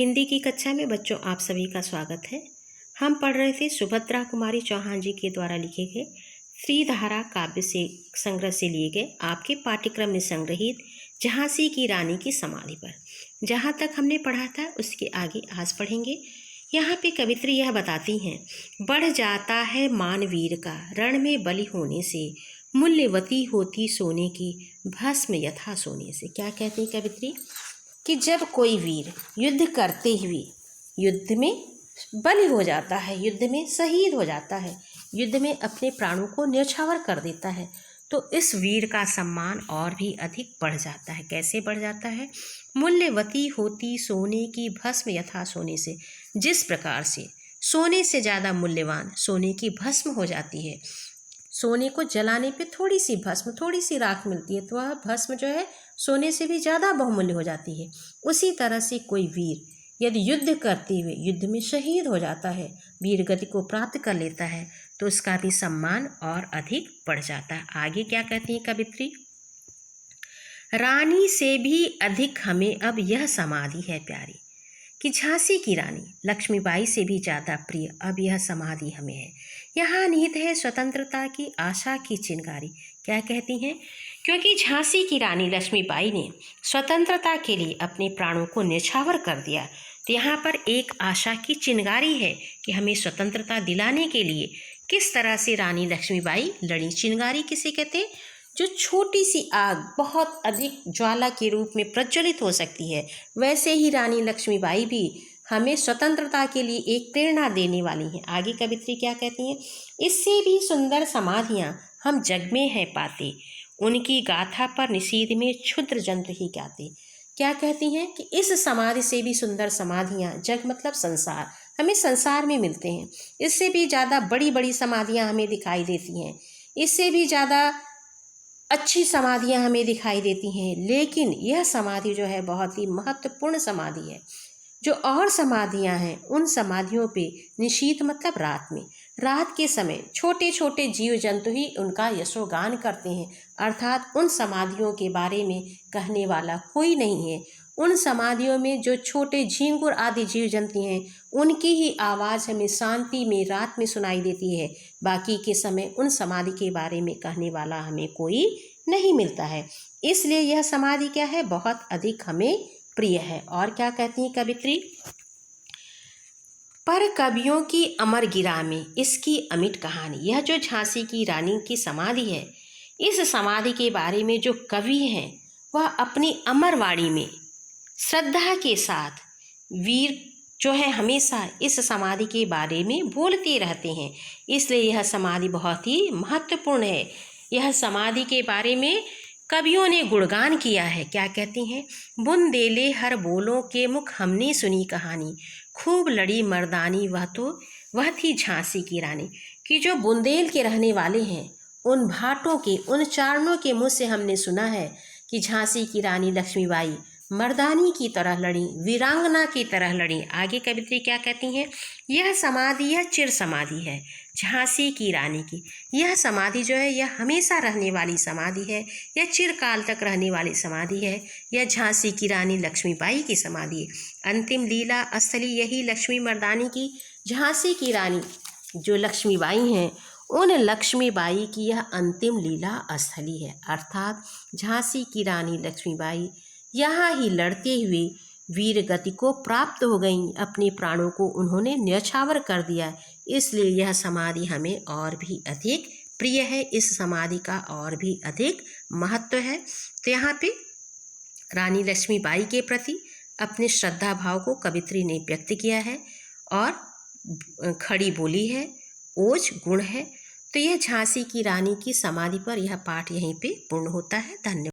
हिंदी की कक्षा में बच्चों आप सभी का स्वागत है। हम पढ़ रहे थे सुभद्रा कुमारी चौहान जी के द्वारा लिखे गए श्रीधारा काव्य से संग्रह से लिए गए आपके पाठ्यक्रम में संग्रहित झांसी की रानी की समाधि पर। जहाँ तक हमने पढ़ा था उसके आगे आज पढ़ेंगे। यहाँ पे कवित्री यह बताती हैं, बढ़ जाता है मान वीर का रण में बलि होने से, मूल्यवती होती सोने की भस्म यथा सोने से। क्या कहती कवित्री कि जब कोई वीर युद्ध करते हुए युद्ध में बलि हो जाता है, युद्ध में शहीद हो जाता है, युद्ध में अपने प्राणों को न्यौछावर कर देता है, तो इस वीर का सम्मान और भी अधिक बढ़ जाता है। कैसे बढ़ जाता है? मूल्यवती होती सोने की भस्म यथा सोने से। जिस प्रकार से सोने से ज़्यादा मूल्यवान सोने की भस्म हो जाती है, सोने को जलाने पे थोड़ी सी भस्म, थोड़ी सी राख मिलती है, तो वह भस्म जो है सोने से भी ज़्यादा बहुमूल्य हो जाती है। उसी तरह से कोई वीर यदि युद्ध करते हुए युद्ध में शहीद हो जाता है, वीर गति को प्राप्त कर लेता है, तो उसका भी सम्मान और अधिक बढ़ जाता है। आगे क्या कहती है कवित्री? रानी से भी अधिक हमें अब यह समाधि है प्यारी, कि झांसी की रानी लक्ष्मीबाई से भी ज़्यादा प्रिय अब यह समाधि हमें है। यहाँ निहित है स्वतंत्रता की आशा की चिंगारी। क्या कहती हैं? क्योंकि झांसी की रानी लक्ष्मीबाई ने स्वतंत्रता के लिए अपने प्राणों को न्यौछावर कर दिया, तो यहाँ पर एक आशा की चिंगारी है कि हमें स्वतंत्रता दिलाने के लिए किस तरह से रानी लक्ष्मीबाई लड़ी। चिंगारी किसे कहते हैं? जो छोटी सी आग बहुत अधिक ज्वाला के रूप में प्रज्वलित हो सकती है, वैसे ही रानी लक्ष्मीबाई भी हमें स्वतंत्रता के लिए एक प्रेरणा देने वाली हैं। आगे कवित्री क्या कहती हैं? इससे भी सुंदर समाधियाँ हम जग में हैं पाते, उनकी गाथा पर निषीद में क्षुद्र जंतु ही गाते। क्या कहती हैं कि इस समाधि से भी सुंदर समाधियाँ, जग मतलब संसार, हमें संसार में मिलते हैं। इससे भी ज़्यादा बड़ी बड़ी समाधियाँ हमें दिखाई देती हैं, इससे भी ज़्यादा अच्छी समाधियाँ हमें दिखाई देती हैं, लेकिन यह समाधि जो है बहुत ही महत्वपूर्ण समाधि है। जो और समाधियाँ हैं उन समाधियों पे निशीथ मतलब रात में, रात के समय छोटे छोटे जीव जंतु ही उनका यशोगान करते हैं, अर्थात उन समाधियों के बारे में कहने वाला कोई नहीं है। उन समाधियों में जो छोटे झींगुर आदि जीव जंतु हैं उनकी ही आवाज़ हमें शांति में रात में सुनाई देती है। बाकी के समय उन समाधि के बारे में कहने वाला हमें कोई नहीं मिलता है। इसलिए यह समाधि क्या है? बहुत अधिक हमें प्रिय है। और क्या कहती है कवित्री? पर कवियों की अमर गिरा में इसकी अमिट कहानी। यह जो झांसी की रानी की समाधि है, इस समाधि के बारे में जो कवि हैं वह अपनी अमर वाणी में श्रद्धा के साथ वीर जो है हमेशा इस समाधि के बारे में बोलते रहते हैं। इसलिए यह समाधि बहुत ही महत्वपूर्ण है। यह समाधि के बारे में कवियों ने गुणगान किया है। क्या कहती हैं? बुंदेले हर बोलों के मुख हमने सुनी कहानी, खूब लड़ी मर्दानी वह थी झांसी की रानी। कि जो बुंदेल के रहने वाले हैं उन भाटों के, उन चारणों के मुँह से हमने सुना है कि झांसी की रानी लक्ष्मीबाई मर्दानी की तरह लड़ी, वीरांगना की तरह लड़ी। आगे कवित्री क्या कहती हैं? यह समाधि, यह चिर समाधि है झांसी की रानी की। यह समाधि जो है यह हमेशा रहने वाली समाधि है, यह चिरकाल तक रहने वाली समाधि है। यह झांसी की रानी लक्ष्मीबाई की समाधि है। अंतिम लीला स्थली यही लक्ष्मी मर्दानी की, झांसी की रानी जो लक्ष्मीबाई हैं उन लक्ष्मीबाई की यह अंतिम लीला स्थली है। अर्थात झांसी की रानी लक्ष्मीबाई यहाँ ही लड़ते हुए वीर गति को प्राप्त हो गईं, अपने प्राणों को उन्होंने न्यौछावर कर दिया। इसलिए यह समाधि हमें और भी अधिक प्रिय है, इस समाधि का और भी अधिक महत्व है। तो यहाँ पे रानी लक्ष्मीबाई के प्रति अपने श्रद्धा भाव को कवित्री ने व्यक्त किया है और खड़ी बोली है, ओज गुण है। तो यह झांसी की रानी की समाधि पर यह पाठ यहीं पे पूर्ण होता है। धन्यवाद।